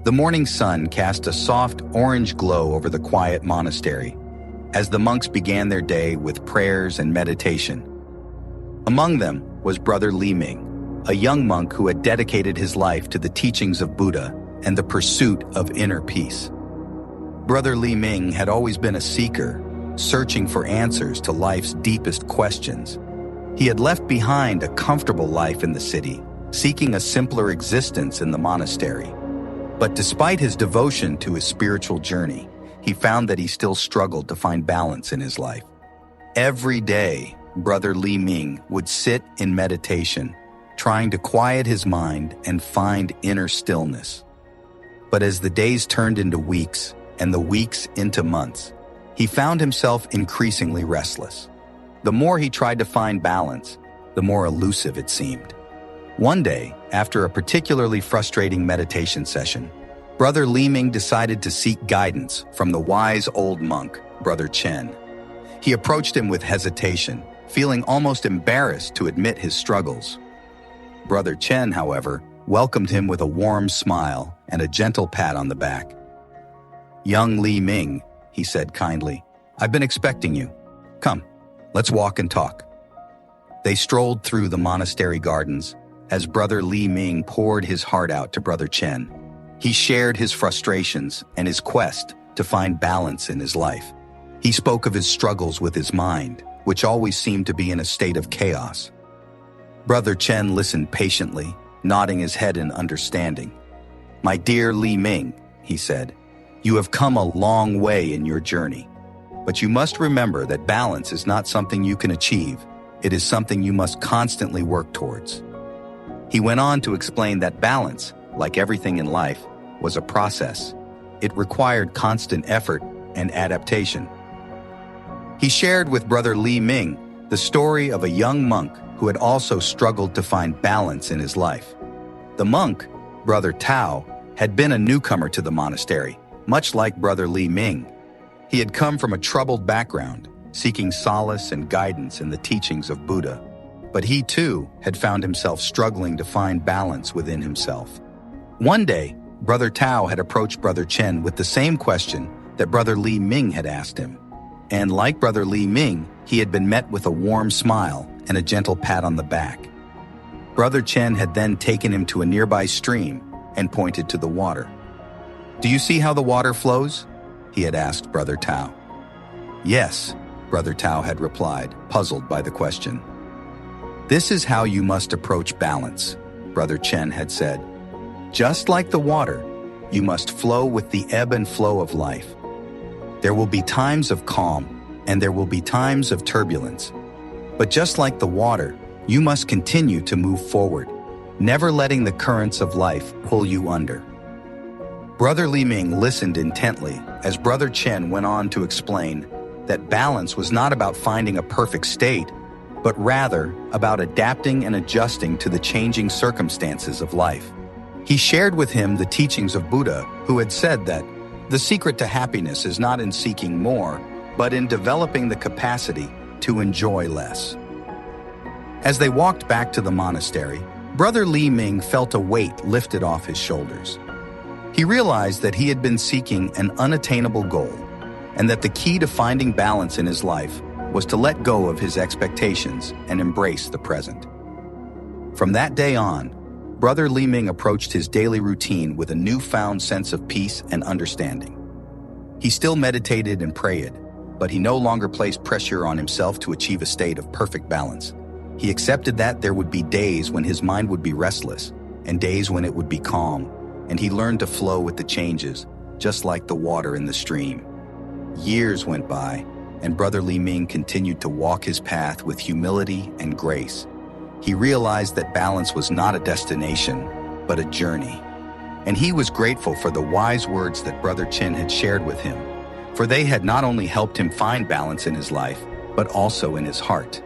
The morning sun cast a soft orange glow over the quiet monastery as the monks began their day with prayers and meditation. Among them was Brother Li Ming, a young monk who had dedicated his life to the teachings of Buddha and the pursuit of inner peace. Brother Li Ming had always been a seeker, searching for answers to life's deepest questions. He had left behind a comfortable life in the city, seeking a simpler existence in the monastery. But despite his devotion to his spiritual journey, he found that he still struggled to find balance in his life. Every day, Brother Li Ming would sit in meditation, trying to quiet his mind and find inner stillness. But as the days turned into weeks and the weeks into months, he found himself increasingly restless. The more he tried to find balance, the more elusive it seemed. One day, after a particularly frustrating meditation session, Brother Li Ming decided to seek guidance from the wise old monk, Brother Chen. He approached him with hesitation, feeling almost embarrassed to admit his struggles. Brother Chen, however, welcomed him with a warm smile and a gentle pat on the back. "Young Li Ming," he said kindly, "I've been expecting you. Come, let's walk and talk." They strolled through the monastery gardens as Brother Li Ming poured his heart out to Brother Chen. He shared his frustrations and his quest to find balance in his life. He spoke of his struggles with his mind, which always seemed to be in a state of chaos. Brother Chen listened patiently, nodding his head in understanding. "My dear Li Ming," he said, "you have come a long way in your journey. But you must remember that balance is not something you can achieve. It is something you must constantly work towards." He went on to explain that balance, like everything in life, was a process. It required constant effort and adaptation. He shared with Brother Li Ming the story of a young monk who had also struggled to find balance in his life. The monk, Brother Tao, had been a newcomer to the monastery, much like Brother Li Ming. He had come from a troubled background, seeking solace and guidance in the teachings of Buddha. But he too had found himself struggling to find balance within himself. One day, Brother Tao had approached Brother Chen with the same question that Brother Li Ming had asked him. And like Brother Li Ming, he had been met with a warm smile and a gentle pat on the back. Brother Chen had then taken him to a nearby stream and pointed to the water. "Do you see how the water flows?" he had asked Brother Tao. "Yes," Brother Tao had replied, puzzled by the question. "This is how you must approach balance," Brother Chen had said. "Just like the water, you must flow with the ebb and flow of life. There will be times of calm, and there will be times of turbulence. But just like the water, you must continue to move forward, never letting the currents of life pull you under." Brother Li Ming listened intently as Brother Chen went on to explain that balance was not about finding a perfect state, but rather about adapting and adjusting to the changing circumstances of life. He shared with him the teachings of Buddha, who had said that the secret to happiness is not in seeking more, but in developing the capacity to enjoy less. As they walked back to the monastery, Brother Li Ming felt a weight lifted off his shoulders. He realized that he had been seeking an unattainable goal, and that the key to finding balance in his life was to let go of his expectations and embrace the present. From that day on, Brother Li Ming approached his daily routine with a newfound sense of peace and understanding. He still meditated and prayed, but he no longer placed pressure on himself to achieve a state of perfect balance. He accepted that there would be days when his mind would be restless, and days when it would be calm, and he learned to flow with the changes, just like the water in the stream. Years went by, and Brother Li Ming continued to walk his path with humility and grace. He realized that balance was not a destination, but a journey. And he was grateful for the wise words that Brother Chen had shared with him, for they had not only helped him find balance in his life, but also in his heart.